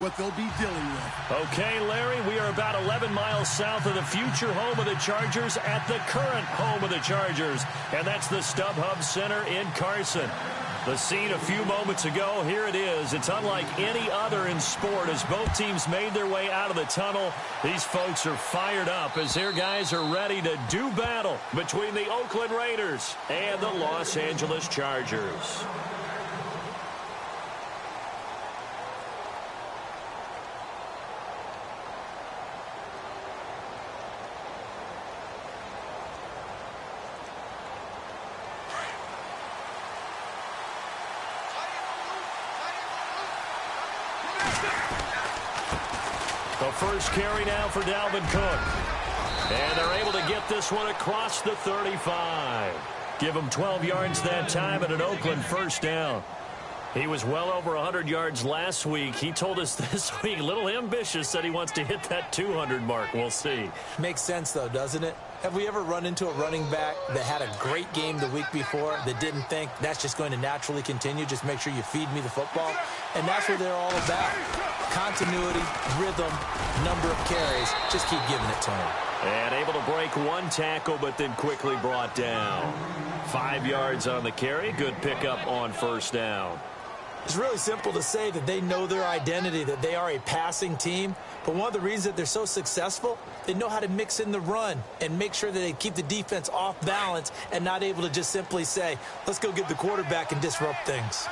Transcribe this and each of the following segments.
what they'll be dealing with. Okay, Larry, we are about 11 miles south of the future home of the Chargers at the current home of the Chargers, and that's the StubHub Center in Carson. The scene a few moments ago, here it is. It's unlike any other in sport as both teams made their way out of the tunnel. These folks are fired up as their guys are ready to do battle between the Oakland Raiders and the Los Angeles Chargers. The first carry now for Dalvin Cook. And they're able to get this one across the 35. Give him 12 yards that time and an Oakland first down. He was well over 100 yards last week. He told us this week, a little ambitious, that he wants to hit that 200 mark. We'll see. Makes sense, though, doesn't it? Have we ever run into a running back that had a great game the week before that didn't think that's just going to naturally continue? Just make sure you feed me the football. And that's what they're all about. Continuity, rhythm, number of carries. Just keep giving it to him. And able to break one tackle, but then quickly brought down. 5 yards on the carry. Good pickup on first down. It's really simple to say that they know their identity, that they are a passing team. But one of the reasons that they're so successful, they know how to mix in the run and make sure that they keep the defense off balance and not able to just simply say, let's go get the quarterback and disrupt things.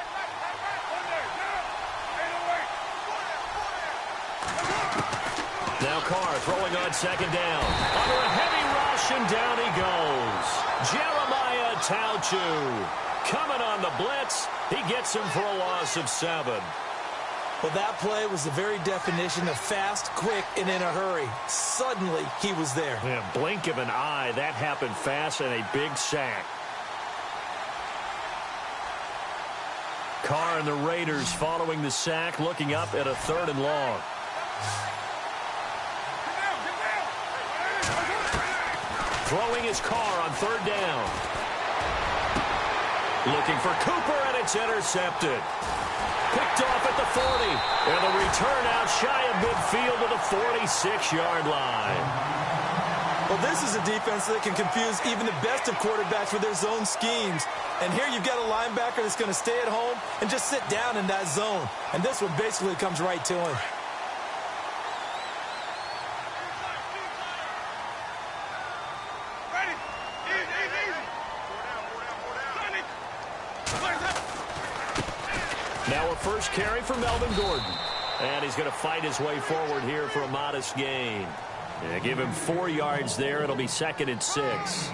Now Carr throwing on second down. Under a heavy rush, and down he goes. Jeremiah Tauchu coming on the blitz. He gets him for a loss of 7. Well, that play was the very definition of fast, quick, and in a hurry. Suddenly, he was there. Yeah, blink of an eye. That happened fast and a big sack. Carr and the Raiders following the sack, looking up at a 3rd and long. Throwing his Carr on 3rd down. Looking for Cooper, and it's intercepted. Picked off at the 40. And the return out shy of midfield to the 46-yard line. Well, this is a defense that can confuse even the best of quarterbacks with their zone schemes. And here you've got a linebacker that's going to stay at home and just sit down in that zone. And this one basically comes right to him. Now a first carry for Melvin Gordon. And he's going to fight his way forward here for a modest gain. Yeah, give him 4 yards there. It'll be 2nd and 6.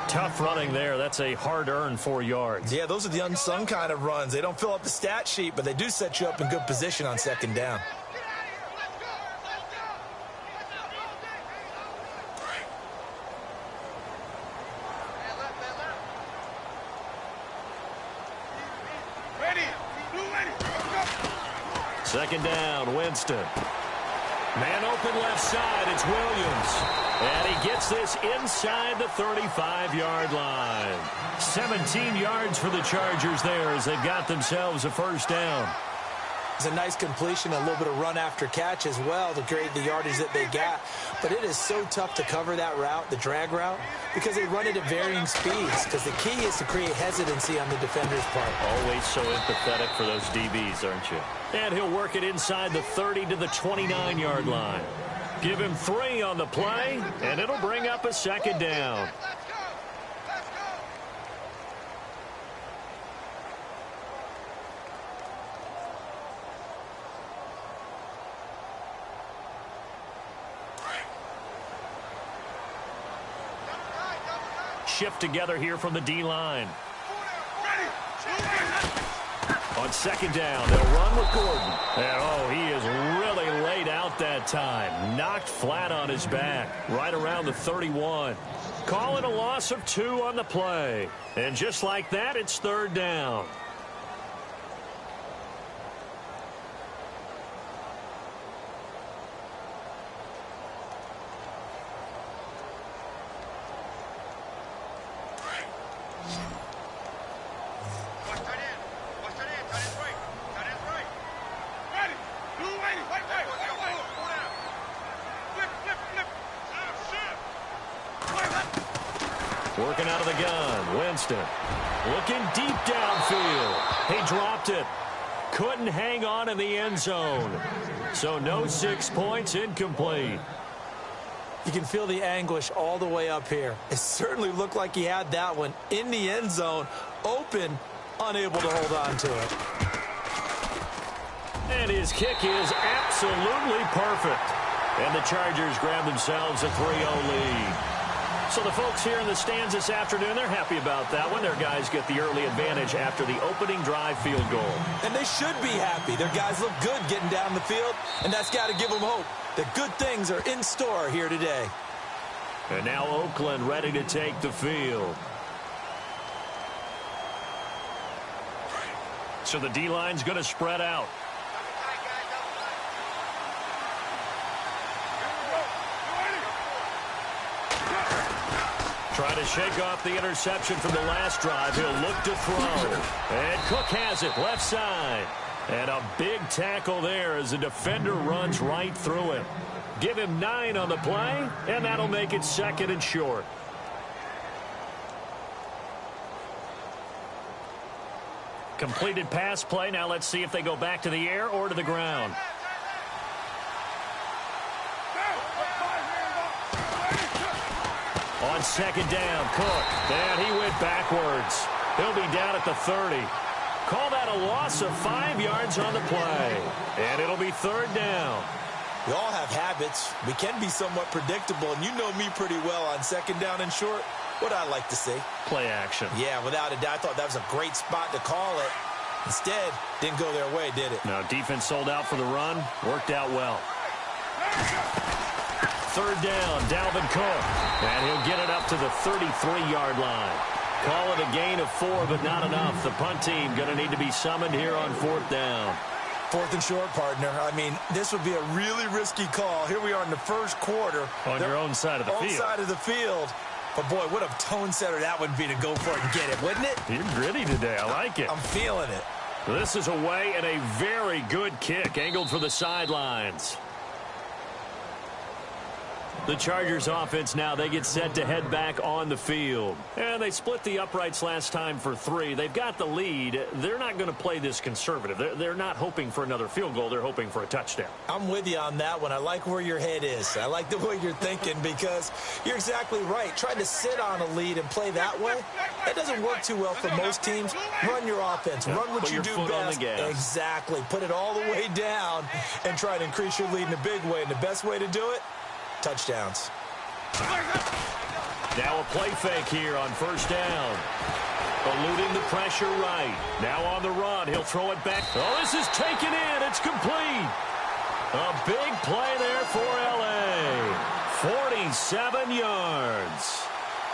Tough running there. That's a hard-earned 4 yards. Yeah, those are the unsung kind of runs. They don't fill up the stat sheet, but they do set you up in good position on 2nd down. Second down, Winston. Man open left side, it's Williams. And he gets this inside the 35-yard line. 17 yards for the Chargers there as they've got themselves a first down. It's a nice completion, a little bit of run after catch as well to create the yardage that they got. But it is so tough to cover that route, the drag route, because they run it at varying speeds. Because the key is to create hesitancy on the defender's part. Always so empathetic for those DBs, aren't you? And he'll work it inside the 30 to the 29-yard line. Give him 3 on the play, and it'll bring up a 2nd down. Shift together here from the D-line. On 2nd down, they'll run with Gordon. And, oh, he is really laid out that time. Knocked flat on his back, right around the 31. Call it a loss of 2 on the play. And just like that, it's 3rd down. Working out of the gun. Winston looking deep downfield. He dropped it. Couldn't hang on in the end zone. So no 6 points, incomplete. You can feel the anguish all the way up here. It certainly looked like he had that one in the end zone, open, unable to hold on to it. And his kick is absolutely perfect. And the Chargers grab themselves a 3-0 lead. So the folks here in the stands this afternoon, they're happy about that one. Their guys get the early advantage after the opening drive field goal. And they should be happy. Their guys look good getting down the field, and that's got to give them hope that good things are in store here today. And now Oakland ready to take the field. So the D-line's going to spread out. Trying to shake off the interception from the last drive. He'll look to throw. And Cook has it left side. And a big tackle there as the defender runs right through him. Give him 9 on the play, and that'll make it 2nd and short. Completed pass play. Now let's see if they go back to the air or to the ground. On 2nd down, Cook. And he went backwards. He'll be down at the 30. Call that a loss of 5 yards on the play. And it'll be 3rd down. We all have habits. We can be somewhat predictable, and you know me pretty well on 2nd down and short. What I like to see. Play action. Yeah, without a doubt. I thought that was a great spot to call it. Instead, didn't go their way, did it? No, defense sold out for the run. Worked out well. 3rd down, Dalvin Cook. And he'll get it up to the 33-yard line. Call it a gain of 4, but not enough. The punt team going to need to be summoned here on 4th down. 4th and short, partner. I mean, this would be a really risky call. Here we are in the first quarter. On your own side of the field. Own side of the field. But, boy, what a tone setter that would be to go for it and get it, wouldn't it? You're gritty today. I like it. I'm feeling it. This is away and a very good kick angled for the sidelines. The Chargers offense now, they get set to head back on the field. And they split the uprights last time for 3. They've got the lead. They're not going to play this conservative. They're not hoping for another field goal. They're hoping for a touchdown. I'm with you on that one. I like where your head is. I like the way you're thinking because you're exactly right. Trying to sit on a lead and play that way, that doesn't work too well for most teams. Run your offense. Run what you do best. Exactly. Put it all the way down and try to increase your lead in a big way. And the best way to do it, touchdowns. Now a play fake here on 1st down. Eluding the pressure right. Now on the run. He'll throw it back. Oh, this is taken in. It's complete. A big play there for L.A. 47 yards.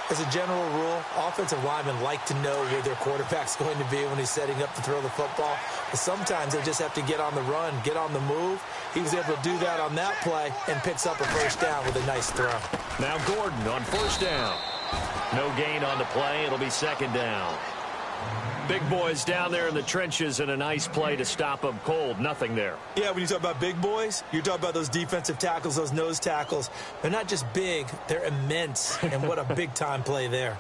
As a general rule, offensive linemen like to know where their quarterback's going to be when he's setting up to throw the football. But sometimes they just have to get on the run, get on the move. He was able to do that on that play and picks up a 1st down with a nice throw. Now Gordon on 1st down. No gain on the play. It'll be 2nd down. Big boys down there in the trenches and a nice play to stop them cold. Nothing there. Yeah, when you talk about big boys, you're talking about those defensive tackles, those nose tackles. They're not just big, they're immense. And what a big-time play there.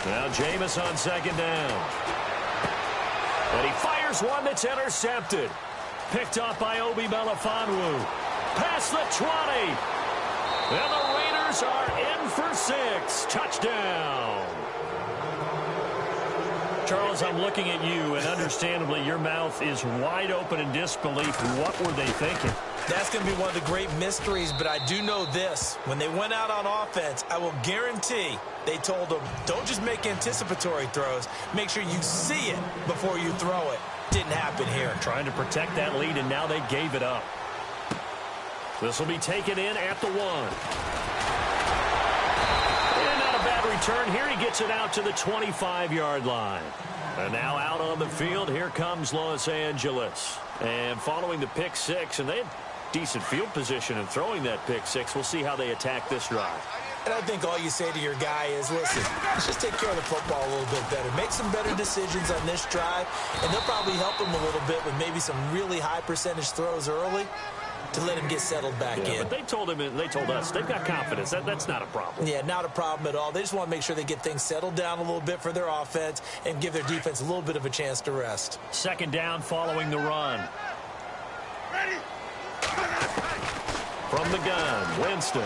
Now Jameis on 2nd down. And he fires one that's intercepted. Picked off by Obi Melifonwu. Past the 20. And the Raiders are in for 6. Touchdown. Charles, I'm looking at you, and understandably, your mouth is wide open in disbelief. What were they thinking? That's going to be one of the great mysteries, but I do know this. When they went out on offense, I will guarantee they told them, don't just make anticipatory throws. Make sure you see it before you throw it. Didn't happen here. Trying to protect that lead, and now they gave it up. This will be taken in at the 1. And not a bad return here. He gets it out to the 25-yard line. And now out on the field, here comes Los Angeles. And following the pick 6, and they had decent field position in throwing that pick 6. We'll see how they attack this drive. And I think all you say to your guy is, listen, let's just take care of the football a little bit better. Make some better decisions on this drive, and they'll probably help him a little bit with maybe some really high percentage throws early to let him get settled back in. But they told him, and they told us, they've got confidence. That's not a problem. Yeah, not a problem at all. They just want to make sure they get things settled down a little bit for their offense and give their defense a little bit of a chance to rest. Second down following the run. Ready? From the gun, Winston.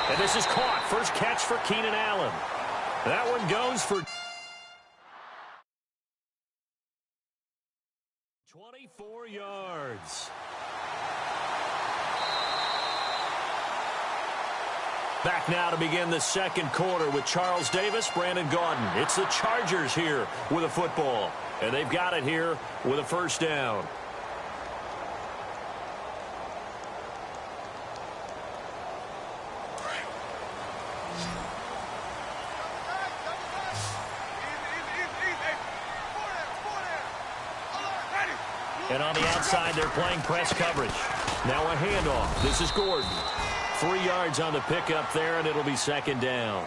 And this is caught. First catch for Keenan Allen. That one goes for 24 yards. Back now to begin the second quarter with Charles Davis, Brandon Gaudin. It's the Chargers here with a football. And they've got it here with a first down. And on the outside, they're playing press coverage. Now a handoff. This is Gordon. 3 yards on the pickup there, and it'll be second down.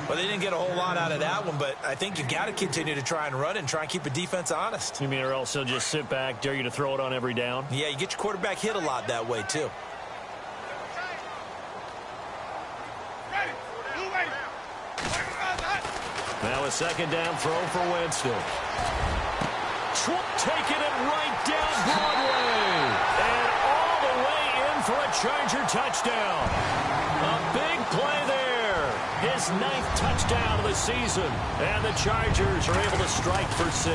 Well, they didn't get a whole lot out of that one, but I think you got to continue to try and run and try and keep the defense honest. You mean or else they'll just sit back, dare you to throw it on every down? Yeah, you get your quarterback hit a lot that way, too. Now a second down throw for Winston. Taking it right down Broadway. And all the way in for a Charger touchdown. A big play there. His 9th touchdown of the season. And the Chargers are able to strike for 6.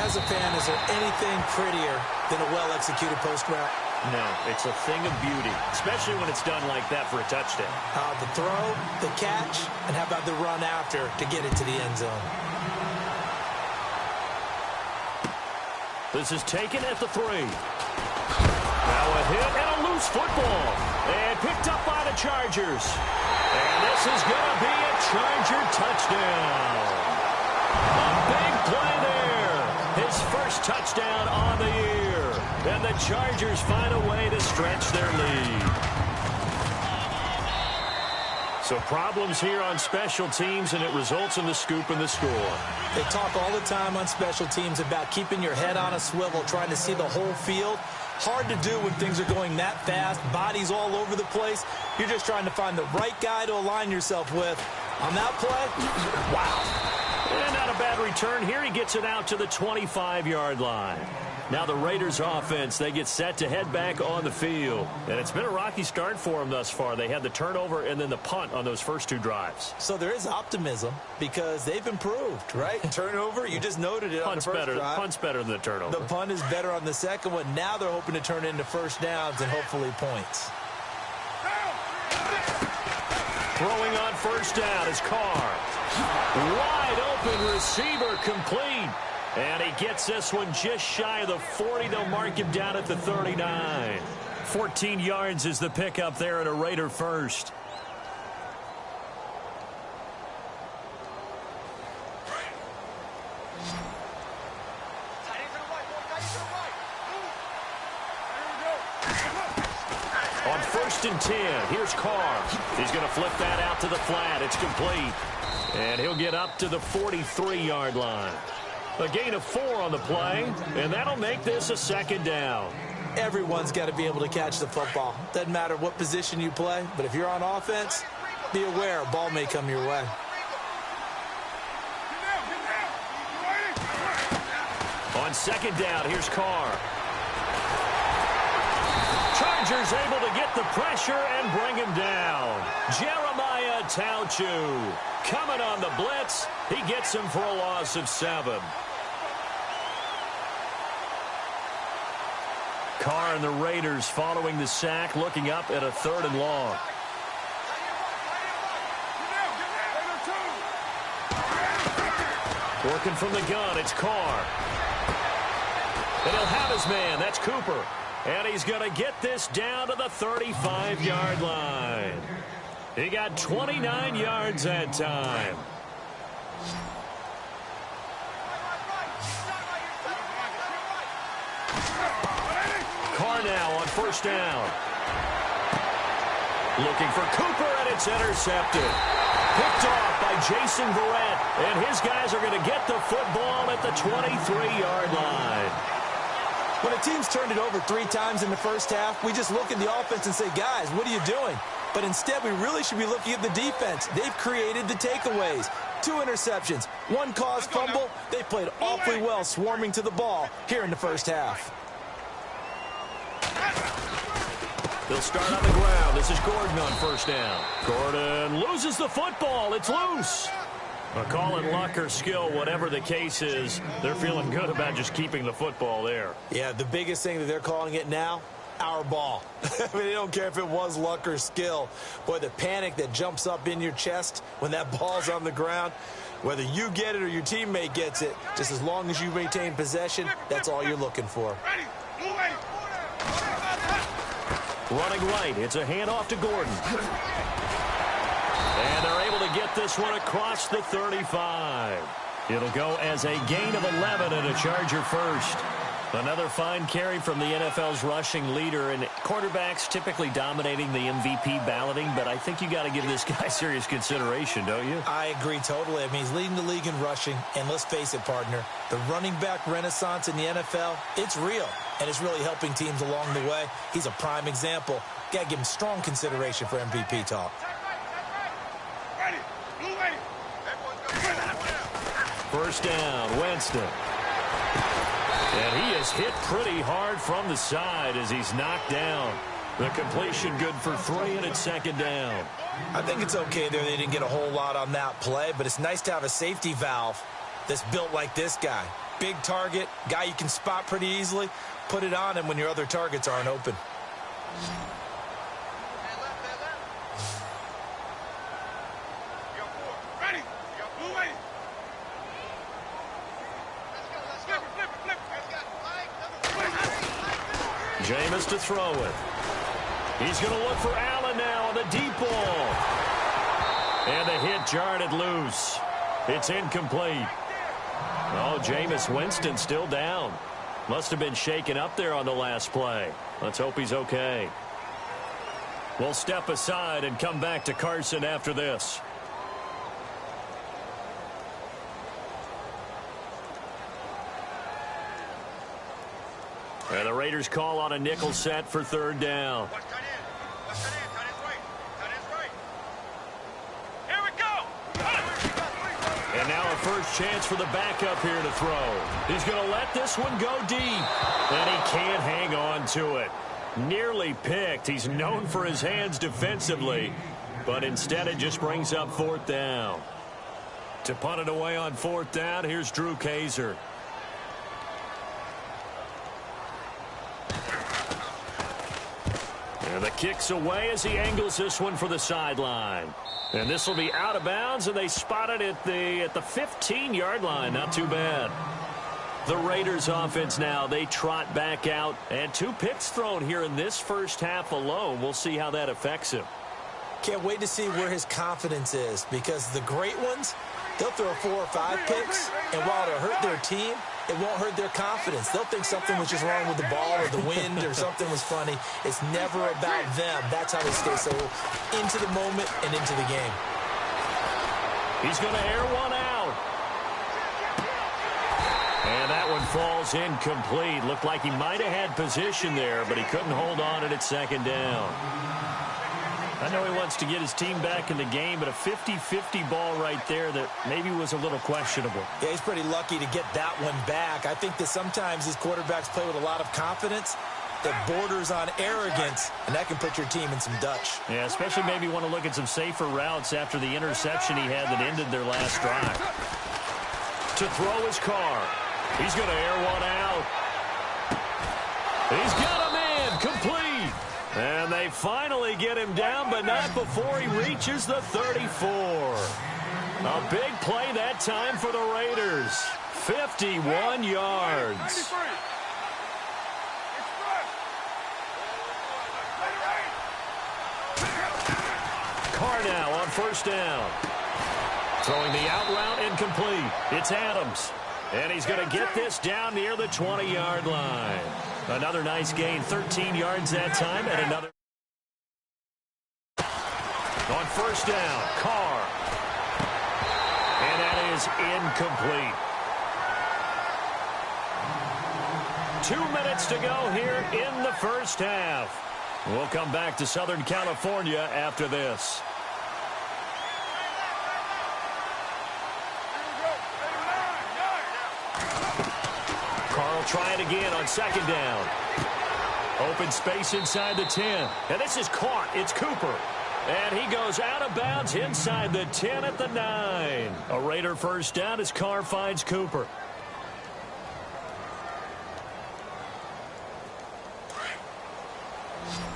As a fan, is there anything prettier than a well-executed post route? No, it's a thing of beauty, especially when it's done like that for a touchdown. The throw, the catch, and how about the run after to get it to the end zone? This is taken at the 3. Now a hit and a loose football. And picked up by the Chargers. And this is going to be a Charger touchdown. A big play there. His first touchdown on the year. And the Chargers find a way to stretch their lead. So problems here on special teams, and it results in the scoop and the score. They talk all the time on special teams about keeping your head on a swivel, trying to see the whole field. Hard to do when things are going that fast, bodies all over the place. You're just trying to find the right guy to align yourself with. On that play, wow. And not a bad return here. He gets it out to the 25-yard line. Now the Raiders offense, they get set to head back on the field. And it's been a rocky start for them thus far. They had the turnover and then the punt on those first 2 drives. So there is optimism because they've improved, right? Turnover, you just noted it on the first drive. Punt's better than the turnover. The punt is better on the second one. Now they're hoping to turn it into first downs and hopefully points. Throwing on first down is Carr. Wide open receiver complete. And he gets this one just shy of the 40. They'll mark him down at the 39. 14 yards is the pickup there at a Raider first. On 1st and 10, here's Carr. He's going to flip that out to the flat. It's complete. And he'll get up to the 43-yard line. A gain of 4 on the play, and that'll make this a second down. Everyone's got to be able to catch the football. Doesn't matter what position you play, but if you're on offense, be aware a ball may come your way. On second down, here's Carr. Chargers able to get the pressure and bring him down. Jeremiah Tauchu coming on the blitz. He gets him for a loss of 7. Carr and the Raiders following the sack, looking up at a 3rd and long. Working from the gun, it's Carr. And he'll have his man, that's Cooper. And he's going to get this down to the 35-yard line. He got 29 yards that time. Carr now on first down. Looking for Cooper, and it's intercepted. Picked off by Jason Verrett, and his guys are going to get the football at the 23-yard line. When a team's turned it over 3 times in the first half, we just look at the offense and say, guys, what are you doing? But instead, we really should be looking at the defense. They've created the takeaways. 2 interceptions, 1 caused fumble. They played awfully well swarming to the ball here in the first half. They'll start on the ground. This is Gordon on first down. Gordon loses the football. It's loose. A call it luck or skill, whatever the case is, they're feeling good about just keeping the football there. Yeah, the biggest thing that they're calling it now, our ball. I mean, they don't care if it was luck or skill. Boy, the panic that jumps up in your chest when that ball's on the ground, whether you get it or your teammate gets it, just as long as you maintain possession, that's all you're looking for. Running right, it's a handoff to Gordon. And they're able to get this one across the 35. It'll go as a gain of 11 and a Charger first. Another fine carry from the NFL's rushing leader, and quarterbacks typically dominating the MVP balloting, but I think you got to give this guy serious consideration, don't you? I agree totally. I mean, he's leading the league in rushing, and let's face it, partner, the running back renaissance in the NFL, it's real, and it's really helping teams along the way. He's a prime example. Got to give him strong consideration for MVP talk. First down, Winston. And he is hit pretty hard from the side as he's knocked down. The completion good for 3, and it's second down. I think it's okay there. They didn't get a whole lot on that play, but it's nice to have a safety valve that's built like this guy. Big target, guy you can spot pretty easily. Put it on him when your other targets aren't open. Jameis to throw it. He's going to look for Allen now on the deep ball. And the hit jarred it loose. It's incomplete. Oh, Jameis Winston still down. Must have been shaken up there on the last play. Let's hope he's okay. We'll step aside and come back to Carson after this. And the Raiders call on a nickel set for third down. Here we go. And now a first chance for the backup here to throw. He's going to let this one go deep. And he can't hang on to it. Nearly picked. He's known for his hands defensively. But instead it just brings up fourth down. To punt it away on fourth down, here's Drew Kaiser. And the kick's away as he angles this one for the sideline. And this will be out of bounds, and they spot it at the 15-yard line. Not too bad. The Raiders offense now, they trot back out. And 2 picks thrown here in this first half alone. We'll see how that affects him. Can't wait to see where his confidence is, because the great ones, they'll throw 4 or 5 picks, and while it'll hurt their team, it won't hurt their confidence. They'll think something was just wrong with the ball or the wind or something was funny. It's never about them. That's how they stay so into the moment and into the game. He's going to air one out. And that one falls incomplete. Looked like he might have had position there, but he couldn't hold on at second down. I know he wants to get his team back in the game, but a 50-50 ball right there that maybe was a little questionable. Yeah, he's pretty lucky to get that one back. I think that sometimes these quarterbacks play with a lot of confidence that borders on arrogance, and that can put your team in some Dutch. Yeah, especially maybe want to look at some safer routes after the interception he had that ended their last drive. To throw his car. He's going to air one out. He's got him in. Complete. And they finally get him down, but not before he reaches the 34. A big play that time for the Raiders. 51 yards. Carr now on first down. Throwing the out route incomplete. It's Adams. And he's going to get this down near the 20-yard line. Another nice gain, 13 yards that time, and another. On first down, Carr. And that is incomplete. 2 minutes to go here in the first half. We'll come back to Southern California after this. Carr will try it again on second down. Open space inside the 10. And this is caught. It's Cooper. And he goes out of bounds inside the 10 at the 9. A Raider first down as Carr finds Cooper.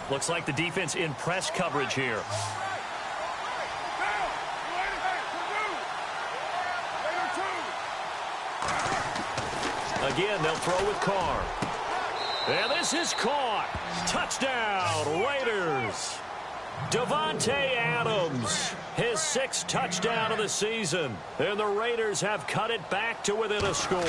Looks like the defense in press coverage here. Again, they'll throw with Carr. And this is caught. Touchdown, Raiders. Davante Adams, his 6th touchdown of the season. And the Raiders have cut it back to within a score.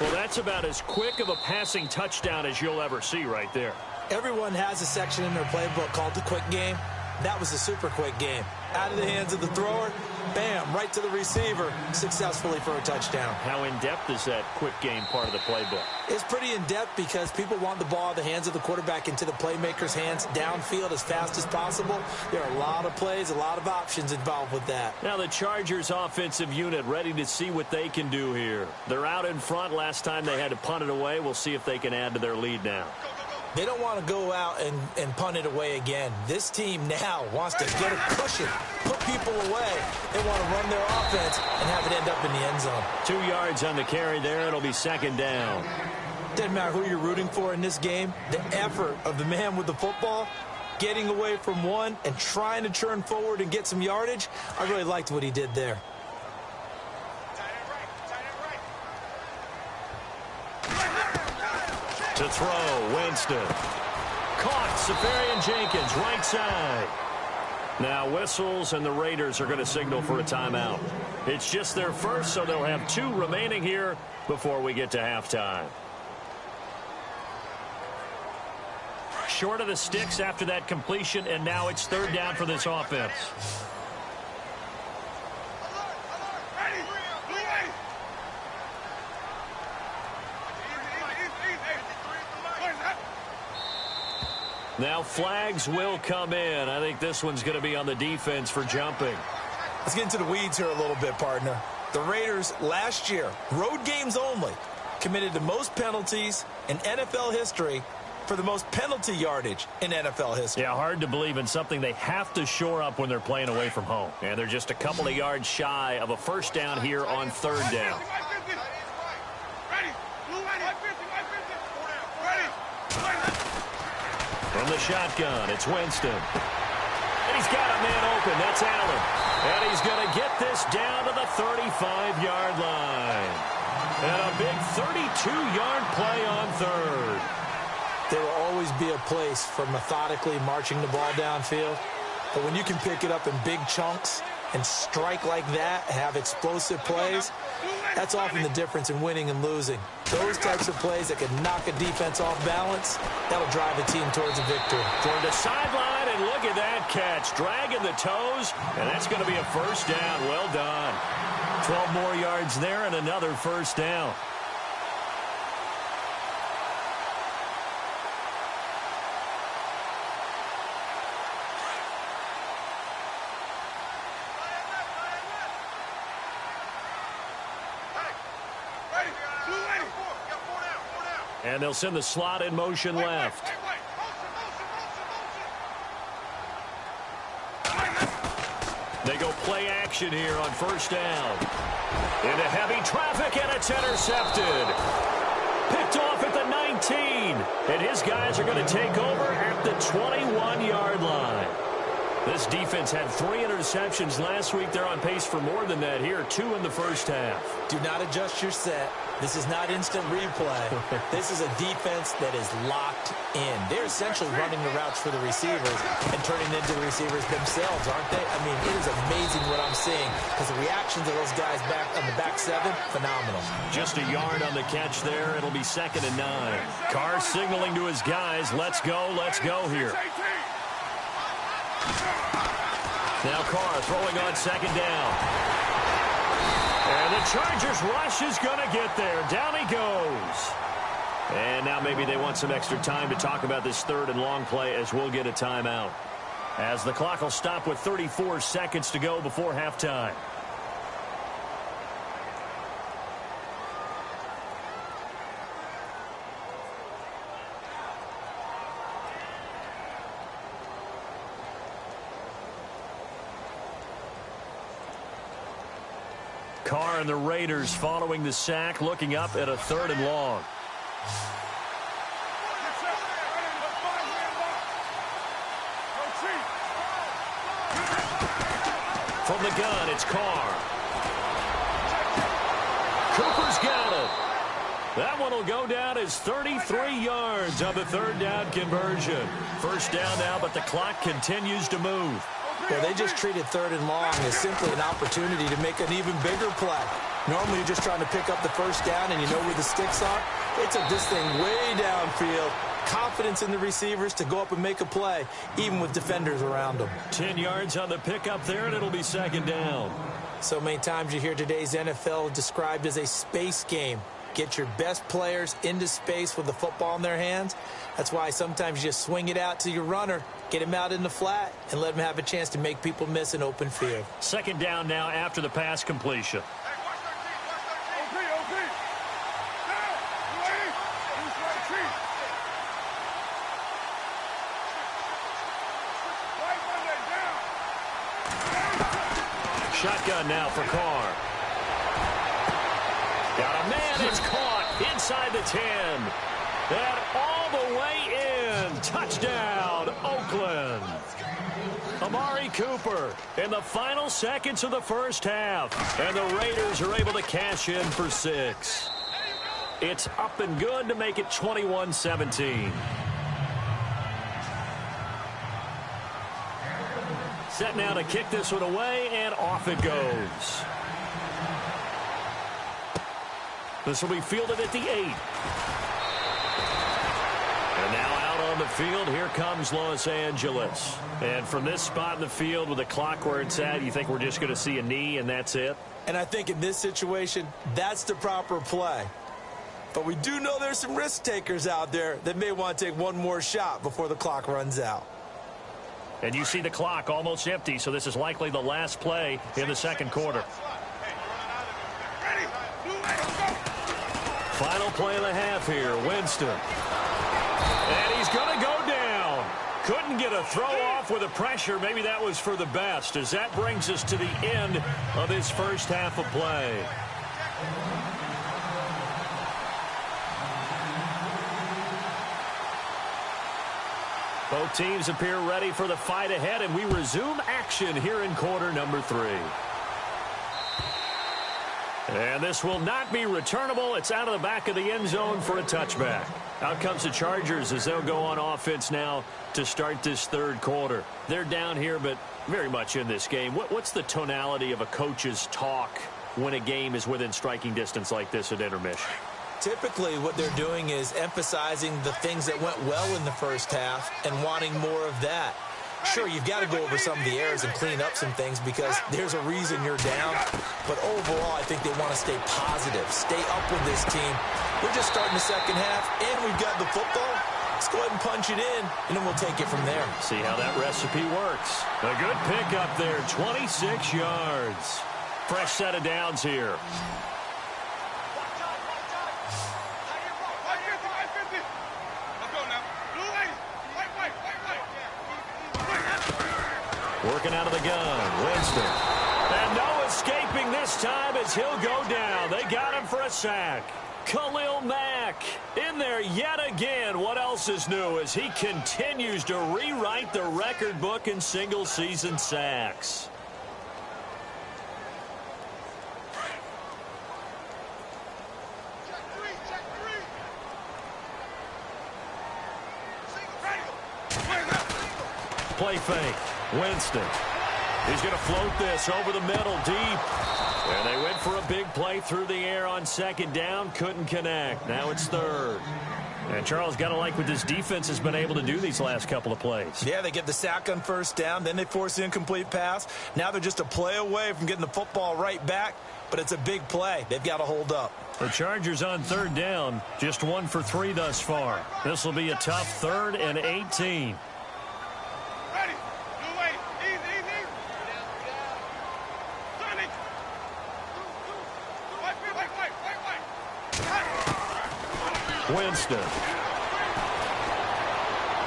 Well, that's about as quick of a passing touchdown as you'll ever see right there. Everyone has a section in their playbook called the quick game. That was a super quick game. Out of the hands of the thrower, bam, right to the receiver, successfully for a touchdown. How in-depth is that quick game part of the playbook? It's pretty in-depth because people want the ball out of the hands of the quarterback into the playmaker's hands downfield as fast as possible. There are a lot of plays, a lot of options involved with that. Now the Chargers offensive unit ready to see what they can do here. They're out in front. Last time they had to punt it away. We'll see if they can add to their lead now. They don't want to go out and punt it away again. This team now wants to get a cushion, put people away. They want to run their offense and have it end up in the end zone. 2 yards on the carry there. It'll be second down. Doesn't matter who you're rooting for in this game. The effort of the man with the football, getting away from one and trying to churn forward and get some yardage, I really liked what he did there. To throw, Winston. Caught, Safarian-Jenkins, right side. Now whistles, and the Raiders are going to signal for a timeout. It's just their first, so they'll have 2 remaining here before we get to halftime. Short of the sticks after that completion, and now it's third down for this offense. Now flags will come in. I think this one's going to be on the defense for jumping. Let's get into the weeds here a little bit, partner. The Raiders last year, road games only, committed the most penalties in NFL history for the most penalty yardage in NFL history. Yeah, hard to believe in something they have to shore up when they're playing away from home. And they're just a couple of yards shy of a first down here on third down. From the shotgun, it's Winston. And he's got a man open. That's Allen. And he's going to get this down to the 35-yard line. And a big 32-yard play on third. There will always be a place for methodically marching the ball downfield. But when you can pick it up in big chunks and strike like that, have explosive plays, that's often the difference in winning and losing. Those types of plays that can knock a defense off balance, that'll drive a team towards a victory. Toward the sideline, and look at that catch. Dragging the toes, and that's going to be a first down. Well done. 12 more yards there and another first down. And they'll send the slot in motion left. They go play action here on first down. Into heavy traffic, and it's intercepted. Picked off at the 19. And his guys are going to take over at the 21-yard line. This defense had 3 interceptions last week. They're on pace for more than that here. 2 in the first half. Do not adjust your set. This is not instant replay. This is a defense that is locked in. They're essentially running the routes for the receivers and turning into the receivers themselves, aren't they? I mean, it is amazing what I'm seeing because the reactions of those guys back on the back 7, phenomenal. Just a yard on the catch there. It'll be 2nd and 9. Carr signaling to his guys, let's go here. Now Carr throwing on second down. And the Chargers rush is going to get there. Down he goes. And now maybe they want some extra time to talk about this third and long play as we'll get a timeout. As the clock will stop with 34 seconds to go before halftime. Carr and the Raiders following the sack, looking up at a third and long. From the gun, it's Carr. Cooper's got it. That one will go down as 33 yards on the third down conversion. First down now, but the clock continues to move. Well, they just treated third and long as simply an opportunity to make an even bigger play. Normally, you're just trying to pick up the first down, and you know where the sticks are. They took this thing way downfield. Confidence in the receivers to go up and make a play, even with defenders around them. 10 yards on the pickup there, and it'll be second down. So many times you hear today's NFL described as a space game. Get your best players into space with the football in their hands. That's why sometimes you just swing it out to your runner, get him out in the flat, and let him have a chance to make people miss an open field. Second down now after the pass completion. Shotgun now for Carr. Got a man. It's caught inside the 10. And all the way in. Touchdown, Oakland. Amari Cooper in the final seconds of the first half. And the Raiders are able to cash in for 6. It's up and good to make it 21-17. Set now to kick this one away, and off it goes. This will be fielded at the 8. And now out on the field, here comes Los Angeles. And from this spot in the field with the clock where it's at, you think we're just going to see a knee and that's it? And I think in this situation, that's the proper play. But we do know there's some risk takers out there that may want to take one more shot before the clock runs out. And you see the clock almost empty, so this is likely the last play in the second quarter. Final play of the half here, Winston. And he's going to go down. Couldn't get a throw off with the pressure. Maybe that was for the best, as that brings us to the end of this first half of play. Both teams appear ready for the fight ahead, and we resume action here in quarter number 3. And this will not be returnable. It's out of the back of the end zone for a touchback. Out comes the Chargers as they'll go on offense now to start this third quarter. They're down here, but very much in this game. What's the tonality of a coach's talk when a game is within striking distance like this at intermission? Typically, what they're doing is emphasizing the things that went well in the first half and wanting more of that. Sure, you've got to go over some of the errors and clean up some things because there's a reason you're down. But overall, I think they want to stay positive, stay up with this team. We're just starting the second half, and we've got the football. Let's go ahead and punch it in, and then we'll take it from there. See how that recipe works. A good pickup there, 26 yards. Fresh set of downs here. Working out of the gun, Winston. And no escaping this time as he'll go down. They got him for a sack. Khalil Mack in there yet again. What else is new as he continues to rewrite the record book in single-season sacks. Play fake. Winston. He's going to float this over the middle deep. And they went for a big play through the air on second down. Couldn't connect. Now it's third. And Charles, got to like what this defense has been able to do these last couple of plays. Yeah, they get the sack on first down, then they force the incomplete pass. Now they're just a play away from getting the football right back, but it's a big play. They've got to hold up. The Chargers on third down, just 1 for 3 thus far. This will be a tough 3rd and 18. Winston.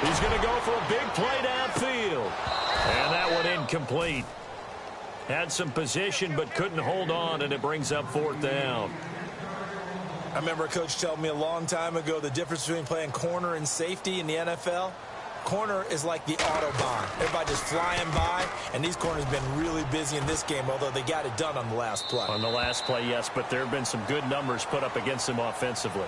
He's going to go for a big play downfield. And that one incomplete. Had some position but couldn't hold on, and it brings up 4th down. I remember a coach telling me a long time ago the difference between playing corner and safety in the NFL. Corner is like the Autobahn. Everybody just flying by, and these corners have been really busy in this game, although they got it done on the last play. On the last play, yes, but there have been some good numbers put up against them offensively.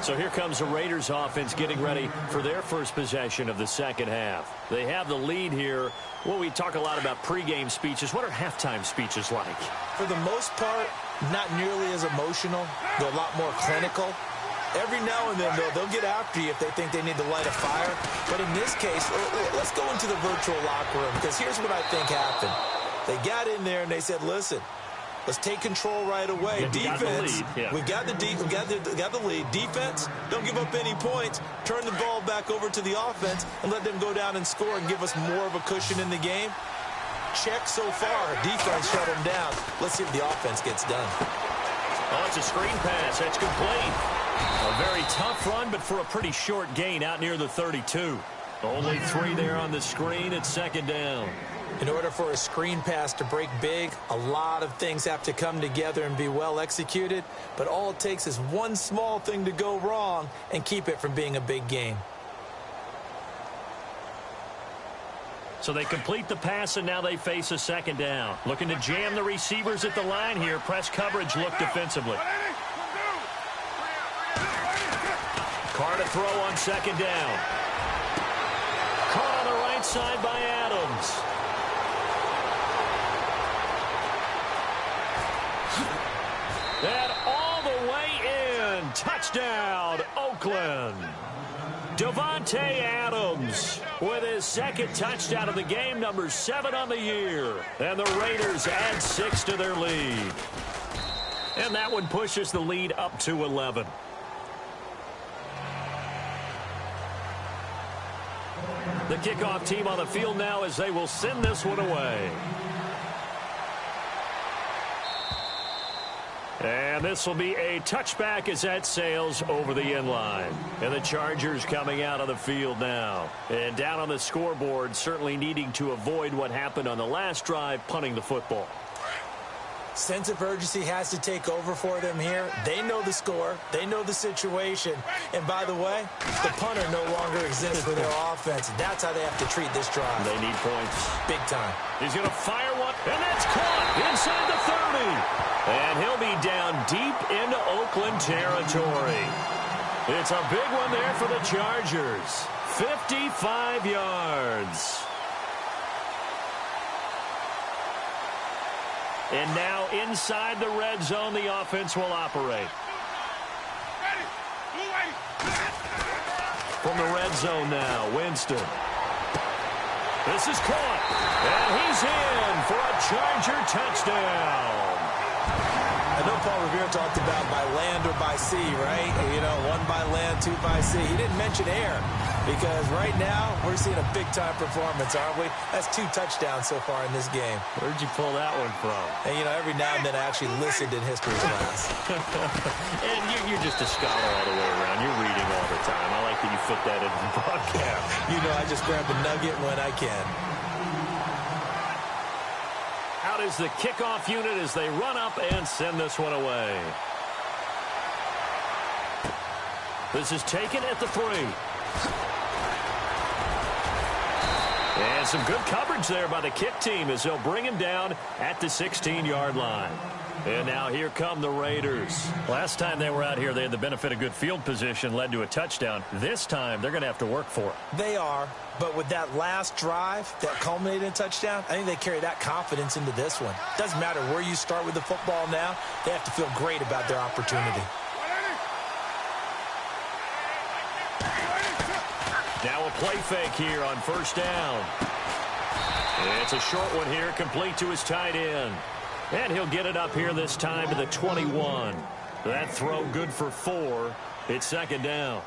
So here comes the Raiders offense getting ready for their first possession of the second half. They have the lead here. Well, we talk a lot about pregame speeches. What are halftime speeches like? For the most part, not nearly as emotional. They're a lot more clinical. Every now and then, they'll get after you if they think they need to light a fire. But in this case, let's go into the virtual locker room, because here's what I think happened. They got in there and they said, listen, let's take control right away. Defense, we got the lead. Defense, don't give up any points. Turn the ball back over to the offense and let them go down and score and give us more of a cushion in the game. Check so far. Defense shut them down. Let's see if the offense gets done. Oh, it's a screen pass. That's complete. A very tough run, but for a pretty short gain out near the 32. Only 3 there on the screen at 2nd down. In order for a screen pass to break big, a lot of things have to come together and be well executed. But all it takes is one small thing to go wrong and keep it from being a big game. So they complete the pass, and now they face a 2nd down. Looking to jam the receivers at the line here. Press coverage look defensively. Carr to throw on 2nd down. Caught on the right side by Adams. And all the way in. Touchdown, Oakland. Davante Adams with his 2nd touchdown of the game, number 7 on the year. And the Raiders add 6 to their lead. And that one pushes the lead up to 11. The kickoff team on the field now as they will send this one away. And this will be a touchback as that sails over the end line. And the Chargers coming out of the field now. And down on the scoreboard, certainly needing to avoid what happened on the last drive, punting the football. Sense of urgency has to take over for them here. They know the score. They know the situation. And by the way, the punter no longer exists for their offense. That's how they have to treat this drive. They need points. Big time. He's going to fire one, and that's caught inside the 30. And he'll be down deep into Oakland territory. It's a big one there for the Chargers. 55 yards. And now inside the red zone, the offense will operate. From the red zone now, Winston. This is caught. And he's in for a Charger touchdown. I know Paul Revere talked about by land or by sea, right? You know, 1 by land, 2 by sea. He didn't mention air because right now we're seeing a big-time performance, aren't we? That's 2 touchdowns so far in this game. Where'd you pull that one from? And, you know, every now and then I actually listened in history class. And you're just a scholar all the way around. You're reading all the time. I like that you fit that into the broadcast. You know, I just grab a nugget when I can. Out is the kickoff unit as they run up and send this one away. This is taken at the 3. And some good coverage there by the kick team as they'll bring him down at the 16-yard line. And now here come the Raiders. Last time they were out here, they had the benefit of good field position, led to a touchdown. This time, they're going to have to work for it. They are, but with that last drive that culminated in a touchdown, I think they carry that confidence into this one. Doesn't matter where you start with the football now, they have to feel great about their opportunity. Now a play fake here on first down. It's a short one here, complete to his tight end. And he'll get it up here this time to the 21. That throw good for 4. It's second down.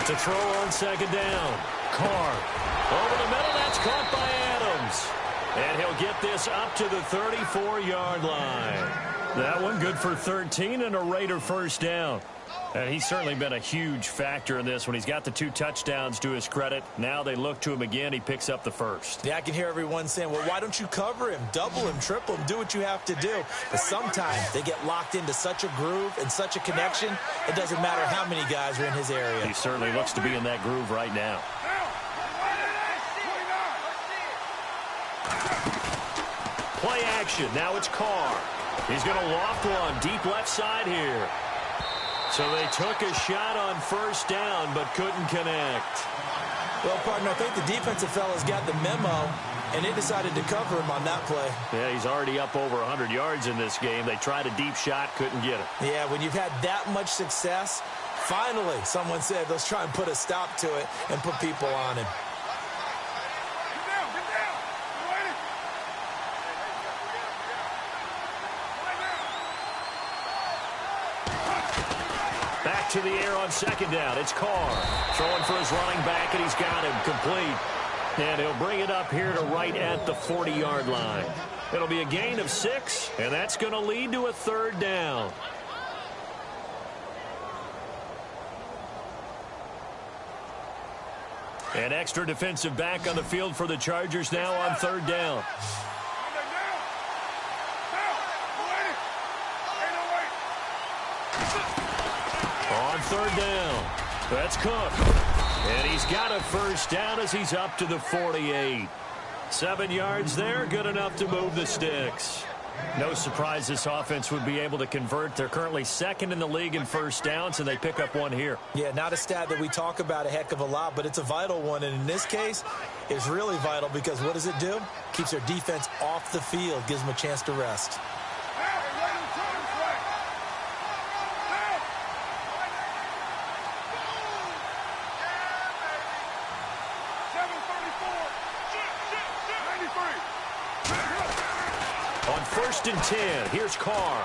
To throw on second down. Carr over the middle. That's caught by Adams. And he'll get this up to the 34-yard line. That one good for 13 and a Raider first down. And he's certainly been a huge factor in this when he's got the 2 touchdowns to his credit. Now they look to him again. He picks up the first. Yeah, I can hear everyone saying, well, why don't you cover him? Double him, triple him, do what you have to do. But sometimes they get locked into such a groove and such a connection, it doesn't matter how many guys are in his area. He certainly looks to be in that groove right now. Play action. Now it's Carr. He's going to loft one deep left side here. So they took a shot on first down but couldn't connect. Well, partner, I think the defensive fellas got the memo, and they decided to cover him on that play. Yeah, he's already up over 100 yards in this game. They tried a deep shot, couldn't get it. Yeah, when you've had that much success, finally, someone said, let's try and put a stop to it and put people on him. Back to the air on second down. It's Carr throwing for his running back, and he's got him complete. And he'll bring it up here to right at the 40-yard line. It'll be a gain of 6, and that's going to lead to a third down. An extra defensive back on the field for the Chargers now on third down. On third down, that's Cook. And he's got a first down as he's up to the 48. 7 yards there, good enough to move the sticks. No surprise this offense would be able to convert. They're currently second in the league in first downs, and they pick up one here. Yeah, not a stat that we talk about a heck of a lot, but it's a vital one. And in this case, it's really vital because what does it do? Keeps their defense off the field, gives them a chance to rest. On first and 10, here's Carr.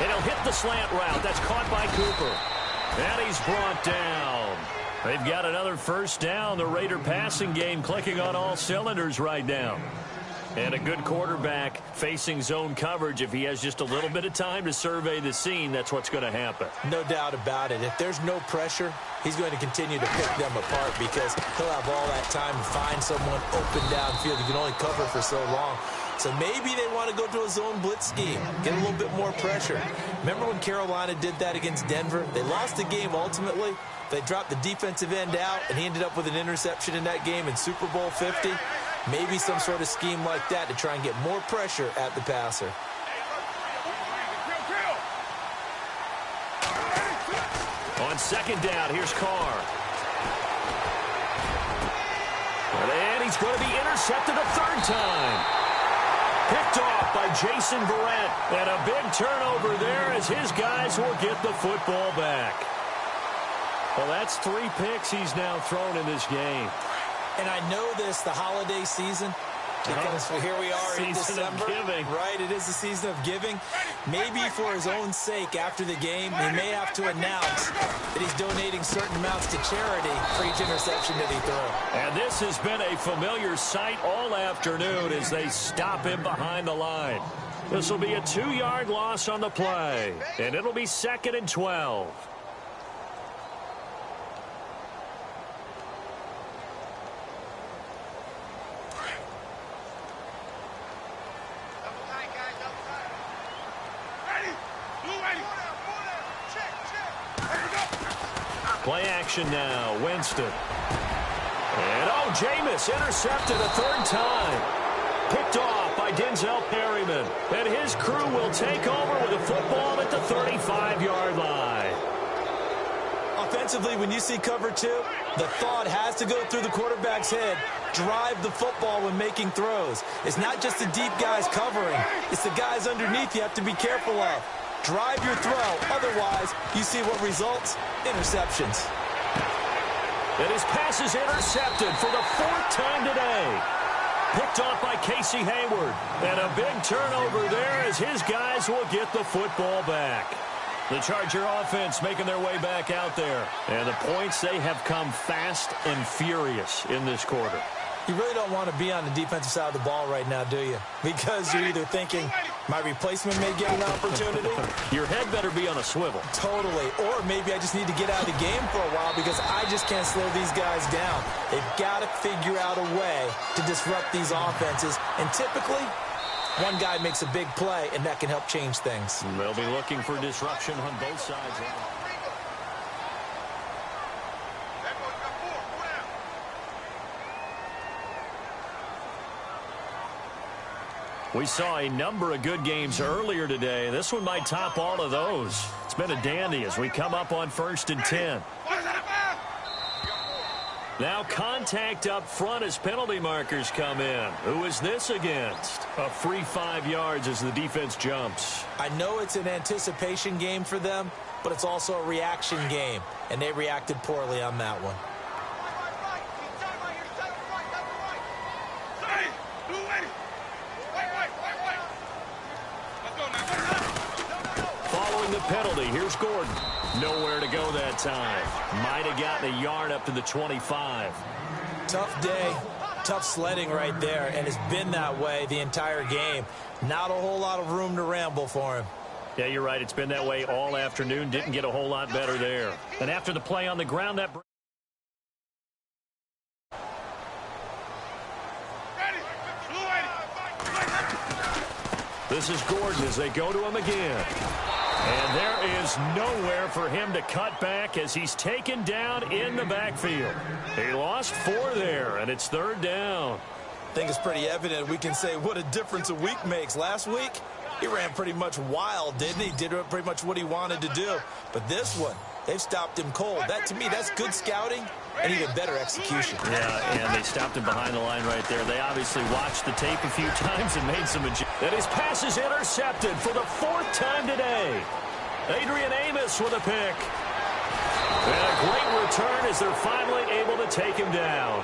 And he'll hit the slant route. That's caught by Cooper. And he's brought down. They've got another first down. The Raider passing game clicking on all cylinders right now. And a good quarterback facing zone coverage. If he has just a little bit of time to survey the scene, that's what's going to happen. No doubt about it. If there's no pressure, he's going to continue to pick them apart because he'll have all that time to find someone open downfield. You can only cover for so long. So maybe they want to go to a zone blitz scheme, get a little bit more pressure. Remember when Carolina did that against Denver? They lost the game ultimately. They dropped the defensive end out, and he ended up with an interception in that game in Super Bowl 50. Maybe some sort of scheme like that to try and get more pressure at the passer. On second down, here's Carr. And he's going to be intercepted a third time. Picked off by Jason Verrett. And a big turnover there as his guys will get the football back. Well, that's 3 picks he's now thrown in this game. And I know this, the holiday season, because here we are in December. Right, it is the season of giving. Maybe for his own sake, after the game, he may have to announce that he's donating certain amounts to charity for each interception that he threw. And this has been a familiar sight all afternoon as they stop him behind the line. This will be a 2-yard loss on the play, and it'll be 2nd and 12. Play action now, Winston. And, Jameis intercepted a third time. Picked off by Denzel Perryman. And his crew will take over with a football at the 35-yard line. Defensively, when you see cover two, the thought has to go through the quarterback's head. Drive the football when making throws. It's not just the deep guys covering. It's the guys underneath you have to be careful of. Drive your throw. Otherwise, you see what results? Interceptions. And his pass is intercepted for the 4th time today. Picked off by Casey Hayward. And a big turnover there as his guys will get the football back. The Charger offense making their way back out there. And the points, they have come fast and furious in this quarter. You really don't want to be on the defensive side of the ball right now, do you? Because you're either thinking, my replacement may get an opportunity. Your head better be on a swivel. Totally. Or maybe I just need to get out of the game for a while because I just can't slow these guys down. They've got to figure out a way to disrupt these offenses. And typically, one guy makes a big play, and that can help change things. They'll be looking for disruption on both sides. We saw a number of good games earlier today. This one might top all of those. It's been a dandy as we come up on 1st and 10. Now contact up front as penalty markers come in. Who is this against? A free 5 yards as the defense jumps. I know it's an anticipation game for them, but it's also a reaction game, and they reacted poorly on that one. Following the penalty, here's Gordon. Nowhere to go that time. Might have gotten a yard up to the 25. Tough day, tough sledding right there, and it's been that way the entire game. Not a whole lot of room to ramble for him. Yeah, you're right. It's been that way all afternoon. Didn't get a whole lot better there. And after the play on the ground, that... This is Gordon as they go to him again. And there is nowhere for him to cut back as he's taken down in the backfield. He lost 4 there, and it's 3rd down. I think it's pretty evident we can say what a difference a week makes. Last week, he ran pretty much wild, didn't he? Did pretty much what he wanted to do. But this one, they've stopped him cold. That, to me, that's good scouting and even better execution. Yeah, and they stopped him behind the line right there. They obviously watched the tape a few times and made some adjustments. And his pass is intercepted for the 4th time today. Adrian Amos with a pick. And a great return as they're finally able to take him down.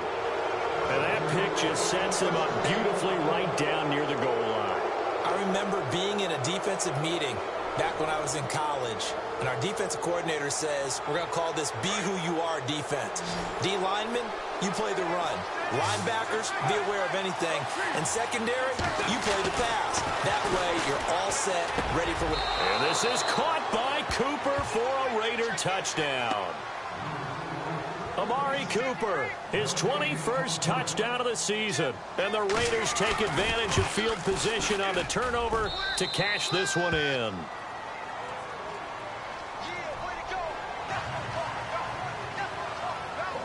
And that pick just sets him up beautifully right down near the goal line. I remember being in a defensive meeting back when I was in college, and our defensive coordinator says, we're going to call this Be Who You Are defense. D linemen, you play the run. Linebackers, be aware of anything. And secondary, you play the pass. That way, you're all set, ready for... And this is caught by Cooper for a Raider touchdown. Amari Cooper, his 21st touchdown of the season. And the Raiders take advantage of field position on the turnover to cash this one in.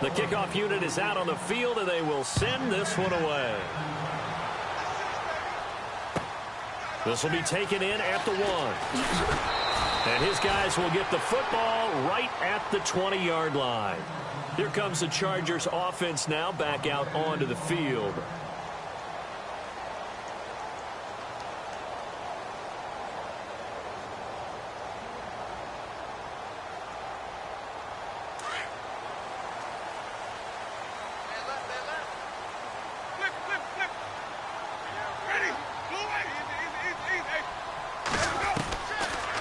The kickoff unit is out on the field, and they will send this one away. This will be taken in at the 1. And his guys will get the football right at the 20-yard line. Here comes the Chargers offense now back out onto the field.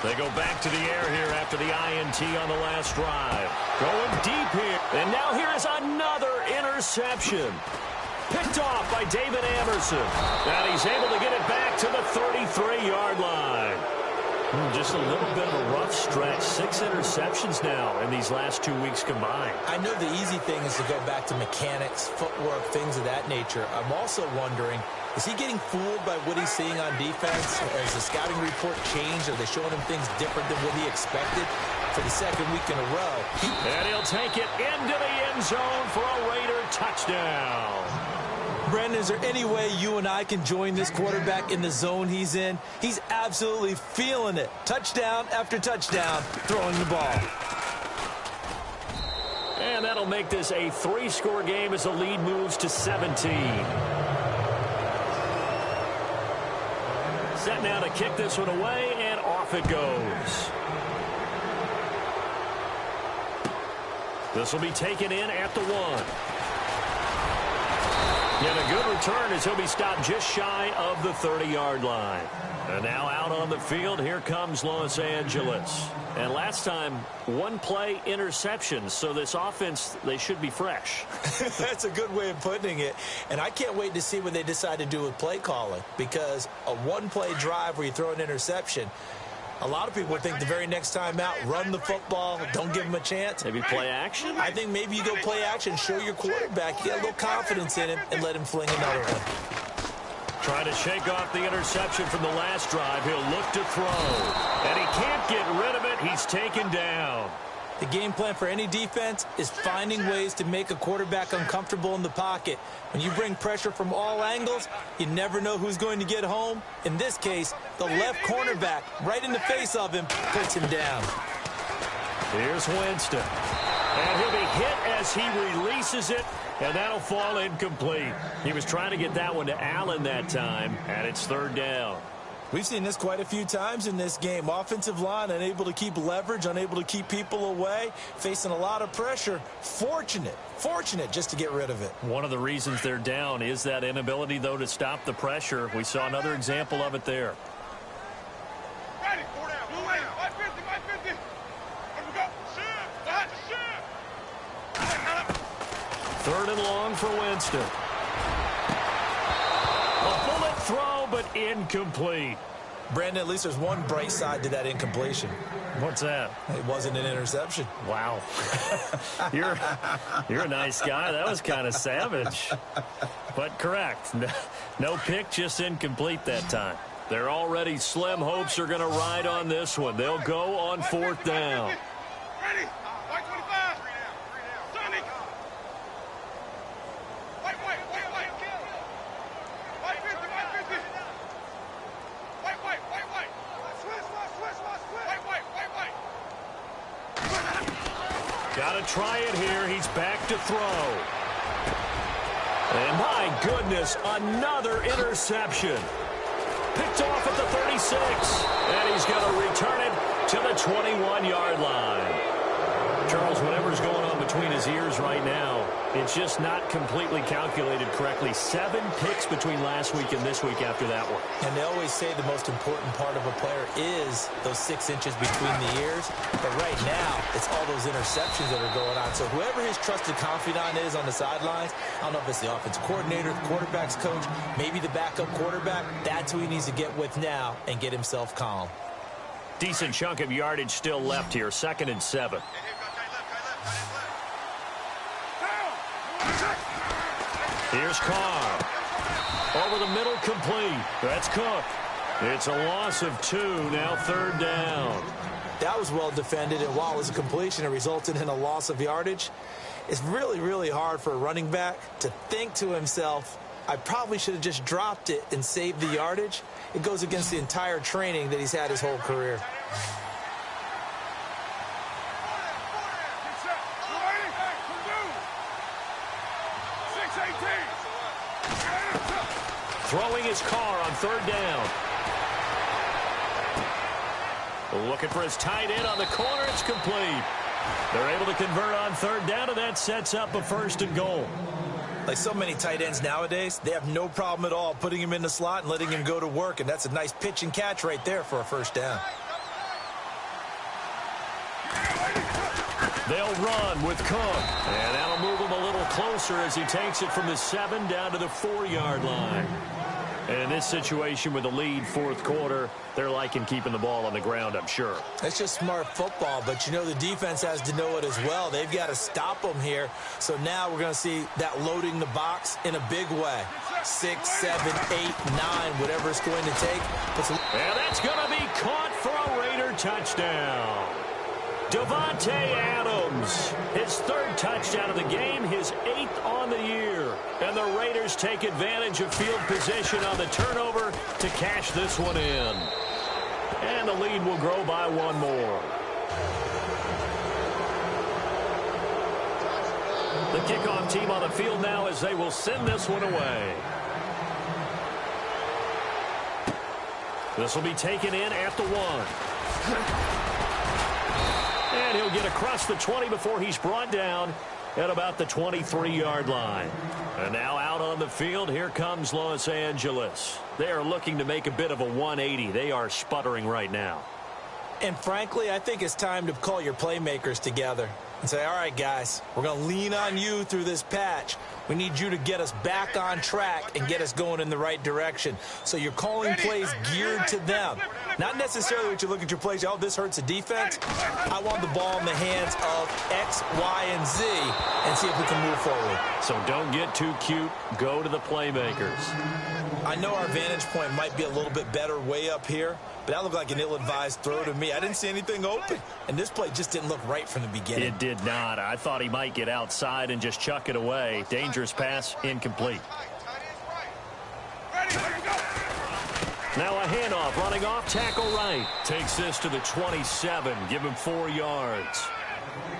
They go back to the air here after the INT on the last drive. Going deep here. And now here is another interception. Picked off by David Anderson. And he's able to get it back to the 33-yard line. Just a little bit of a rough stretch. 6 interceptions now in these last 2 weeks combined. I know the easy thing is to go back to mechanics, footwork, things of that nature. I'm also wondering, is he getting fooled by what he's seeing on defense? Has the scouting report changed? Are they showing him things different than what he expected for the 2nd week in a row? And he'll take it into the end zone for a Raider touchdown. Brendan, is there any way you and I can join this quarterback in the zone he's in? He's absolutely feeling it. Touchdown after touchdown, throwing the ball. And that'll make this a 3-score game as the lead moves to 17. Set now to kick this one away, and off it goes. This will be taken in at the 1. And a good return as he'll be stopped just shy of the 30-yard line. And now out on the field, here comes Los Angeles. And last time, 1-play interception. So this offense, they should be fresh. That's a good way of putting it. And I can't wait to see what they decide to do with play calling. Because a 1-play drive where you throw an interception, a lot of people would think the very next time out, run the football, don't give him a chance. Maybe play action? I think maybe you go play action, show your quarterback, you get a little confidence in him, and let him fling another one. Trying to shake off the interception from the last drive. He'll look to throw. And he can't get rid of it. He's taken down. The game plan for any defense is finding ways to make a quarterback uncomfortable in the pocket. When you bring pressure from all angles, you never know who's going to get home. In this case, the left cornerback, right in the face of him, puts him down. Here's Winston. And he'll be hit as he releases it, and that'll fall incomplete. He was trying to get that one to Allen that time, and it's 3rd down. We've seen this quite a few times in this game. Offensive line unable to keep leverage, unable to keep people away, facing a lot of pressure. Fortunate just to get rid of it. One of the reasons they're down is that inability, though, to stop the pressure. We saw another example of it there. Ready. 4 down. 550. 550. Let me go. Shoot. 3rd and long for Winston. A bullet throw, but incomplete. Brandon, at least there's one bright side to that incompletion. What's that? It wasn't an interception. Wow. You're a nice guy. That was kind of savage. But correct. No pick, just incomplete that time. Their already slim hopes are going to ride on this one. They'll go on 4th down. Ready. 525. 3 down. Sonny. Wait. 550. 550. Wait. Switch. Got to try it here. He's back to throw. And my goodness, another interception. Picked off at the 36. And he's going to return it to the 21-yard line. Charles, whatever's going on between his ears right now, it's just not completely calculated correctly. 7 picks between last week and this week after that one. And they always say the most important part of a player is those 6 inches between the ears. But right now, it's all those interceptions that are going on. So whoever his trusted confidant is on the sidelines, I don't know if it's the offensive coordinator, the quarterback's coach, maybe the backup quarterback, that's who he needs to get with now and get himself calm. Decent chunk of yardage still left here. 2nd and 7. Here's Carr. Over the middle, complete. That's Cook. It's a loss of 2, now 3rd down. That was well defended, and while it was a completion, it resulted in a loss of yardage. It's really, really hard for a running back to think to himself, I probably should have just dropped it and saved the yardage. It goes against the entire training that he's had his whole career. Throwing his Carr on 3rd down. Looking for his tight end on the corner. It's complete. They're able to convert on 3rd down, and that sets up a 1st and goal. Like so many tight ends nowadays, they have no problem at all putting him in the slot and letting him go to work, and that's a nice pitch and catch right there for a 1st down. They'll run with Cook, and that'll move him a little closer as he takes it from the 7 down to the 4-yard line. And in this situation with the lead 4th quarter, they're liking keeping the ball on the ground, I'm sure. That's just smart football, but you know the defense has to know it as well. They've got to stop them here. So now we're going to see that loading the box in a big way. 6, 7, 8, 9, whatever it's going to take. And that's going to be caught for a Raider touchdown. Davante Adams, his 3rd touchdown of the game, his 8th on the year. And the Raiders take advantage of field position on the turnover to cash this one in. And the lead will grow by 1 more. The kickoff team on the field now as they will send this one away. This will be taken in at the 1. And he'll get across the 20 before he's brought down at about the 23-yard line. And now out on the field, here comes Los Angeles. They are looking to make a bit of a 180. They are sputtering right now. And frankly, I think it's time to call your playmakers together and say, all right, guys, we're going to lean on you through this patch. We need you to get us back on track and get us going in the right direction. So you're calling plays geared to them. Not necessarily what you look at your plays, oh, this hurts the defense. I want the ball in the hands of X, Y, and Z and see if we can move forward. So don't get too cute. Go to the playmakers. I know our vantage point might be a little bit better way up here, but that looked like an ill-advised throw to me. I didn't see anything open, and this play just didn't look right from the beginning. It did not. I thought he might get outside and just chuck it away. Dangerous pass, incomplete. Now a handoff, running off, tackle right. Takes this to the 27, give him 4 yards.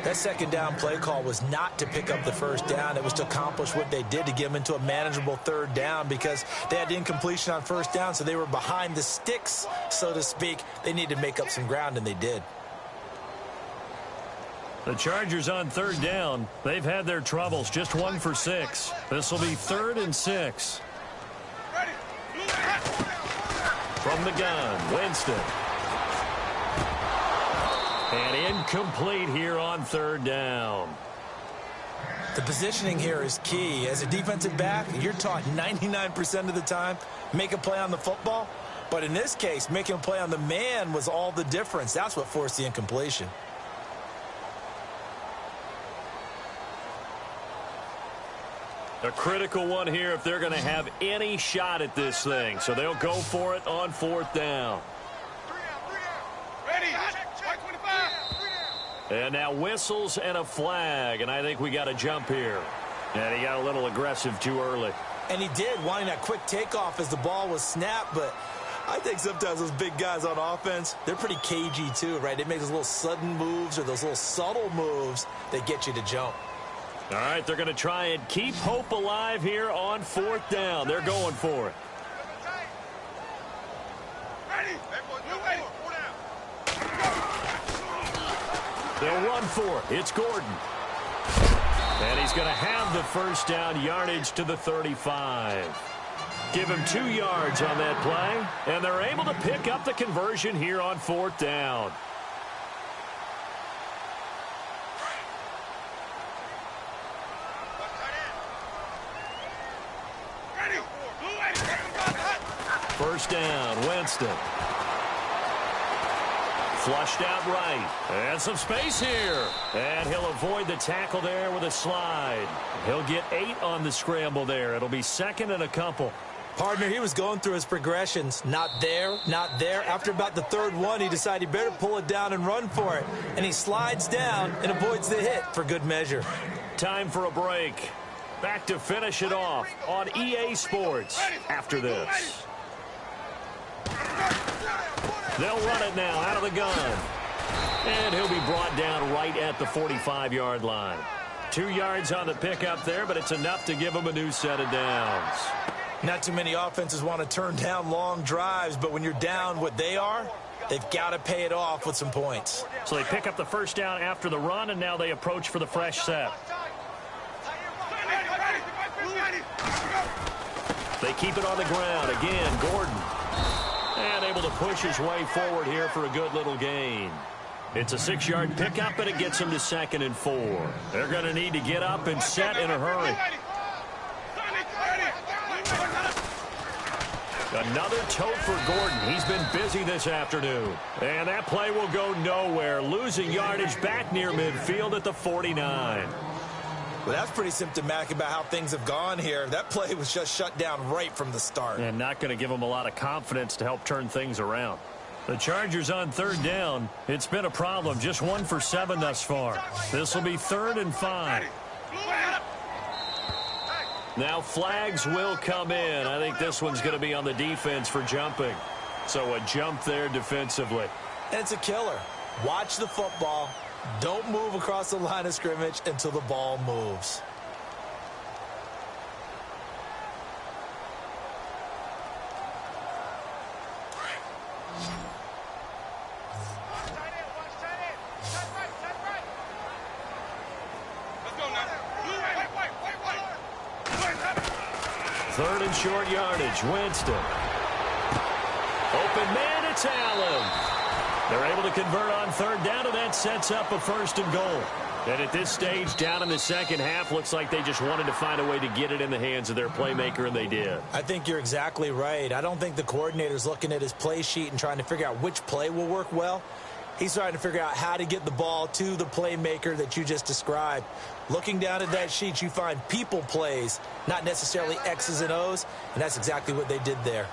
That second down play call was not to pick up the first down. It was to accomplish what they did to get them into a manageable third down because they had incompletion on first down, so they were behind the sticks, so to speak. They needed to make up some ground, and they did. The Chargers on third down. They've had their troubles, just 1 for 6. This will be 3rd and 6. From the gun, Winston. And incomplete here on third down. The positioning here is key. As a defensive back, you're taught 99% of the time, make a play on the football. But in this case, making a play on the man was all the difference. That's what forced the incompletion. A critical one here if they're going to have any shot at this thing. So they'll go for it on 4th down. Ready. Check 25. And now whistles and a flag. And I think we got a jump here. And he got a little aggressive too early. And he did, wanting that quick takeoff as the ball was snapped. But I think sometimes those big guys on offense, they're pretty cagey too, right? They make those little sudden moves or those little subtle moves that get you to jump. All right, they're going to try and keep hope alive here on 4th down. They're going for it. They'll run for it. It's Gordon. And he's going to have the first down, yardage to the 35. Give him 2 yards on that play, and they're able to pick up the conversion here on 4th down. First down, Winston. Flushed out right. And some space here. And he'll avoid the tackle there with a slide. He'll get 8 on the scramble there. It'll be 2nd and a couple. Partner, he was going through his progressions. Not there, not there. After about the 3rd one, he decided he better pull it down and run for it. And he slides down and avoids the hit for good measure. Time for a break. Back to finish it off on EA Sports after this. They'll run it now out of the gun. And he'll be brought down right at the 45-yard line. 2 yards on the pickup there, but it's enough to give him a new set of downs. Not too many offenses want to turn down long drives, but when you're down what they are, they've got to pay it off with some points. So they pick up the first down after the run, and now they approach for the fresh set. They keep it on the ground. Again, Gordon. And able to push his way forward here for a good little gain. It's a 6-yard pickup, and it gets him to 2nd and 4. They're going to need to get up and set in a hurry. Another tote for Gordon. He's been busy this afternoon. And that play will go nowhere. Losing yardage back near midfield at the 49. Well, that's pretty symptomatic about how things have gone here. That play was just shut down right from the start. And not going to give them a lot of confidence to help turn things around. The Chargers on 3rd down. It's been a problem. Just 1 for 7 thus far. This will be 3rd and 5. Now flags will come in. I think this one's going to be on the defense for jumping. So a jump there defensively. And it's a killer. Watch the football. Don't move across the line of scrimmage until the ball moves. Third and short yardage. Winston. Open man, it's Allen. They're able to convert on third down, and that sets up a first and goal. And at this stage, down in the second half, looks like they just wanted to find a way to get it in the hands of their playmaker, and they did. I think you're exactly right. I don't think the coordinator's looking at his play sheet and trying to figure out which play will work well. He's trying to figure out how to get the ball to the playmaker that you just described. Looking down at that sheet, you find people plays, not necessarily X's and O's, and that's exactly what they did there.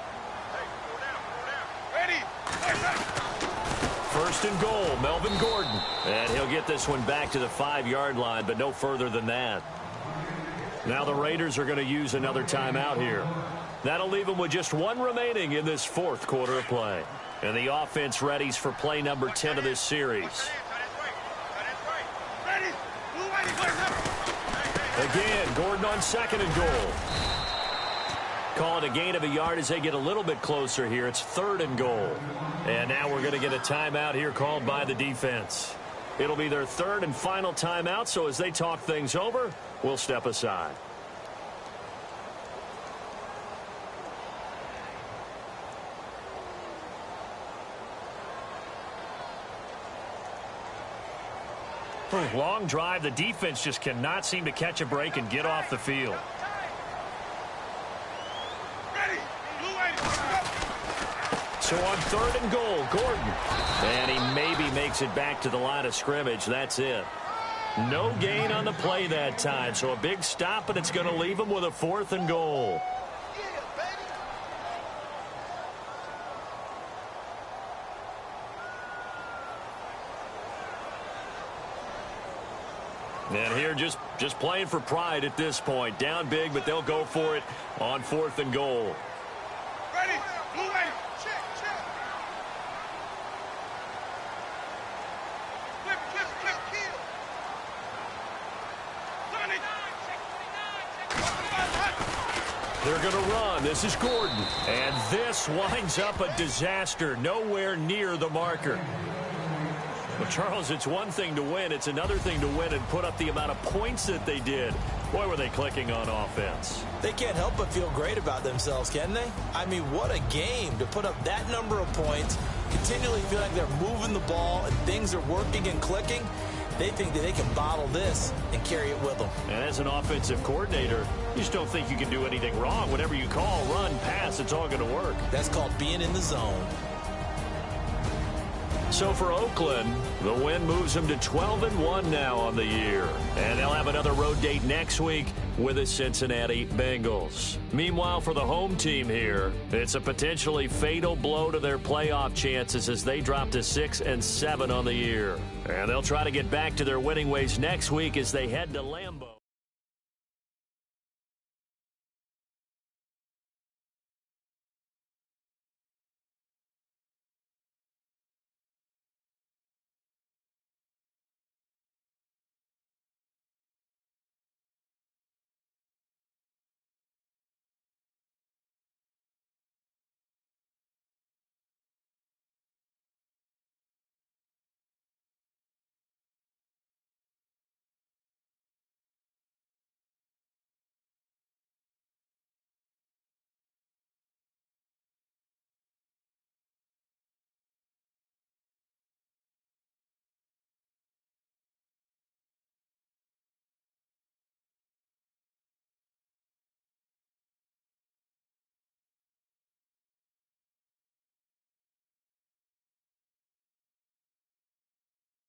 First and goal, Melvin Gordon. And he'll get this one back to the 5-yard line, but no further than that. Now the Raiders are going to use another timeout here. That'll leave them with just one remaining in this fourth quarter of play. And the offense readies for play number 10 of this series. Again, Gordon on second and goal. Call it a gain of a yard as they get a little bit closer here. It's third and goal. And now we're going to get a timeout here called by the defense. It'll be their third and final timeout, so as they talk things over, we'll step aside. Long drive. The defense just cannot seem to catch a break and get off the field. So on third and goal, Gordon. And he maybe makes it back to the line of scrimmage. That's it. No gain on the play that time. So a big stop, and it's going to leave him with a fourth and goal. And here just playing for pride at this point. Down big, but they'll go for it on fourth and goal. Ready. Blue ready. Check. Flip, kill. They're going to run. This is Gordon. And this winds up a disaster. Nowhere near the marker. Well, Charles, it's one thing to win. It's another thing to win and put up the amount of points that they did. Boy, were they clicking on offense. They can't help but feel great about themselves, can they? I mean, what a game to put up that number of points, continually feel like they're moving the ball and things are working and clicking. They think that they can bottle this and carry it with them. And as an offensive coordinator, you just don't think you can do anything wrong. Whatever you call, run, pass, it's all going to work. That's called being in the zone. So for Oakland, the win moves them to 12-1 now on the year. And they'll have another road date next week with the Cincinnati Bengals. Meanwhile, for the home team here, it's a potentially fatal blow to their playoff chances as they drop to 6-7 on the year. And they'll try to get back to their winning ways next week as they head to Lambeau.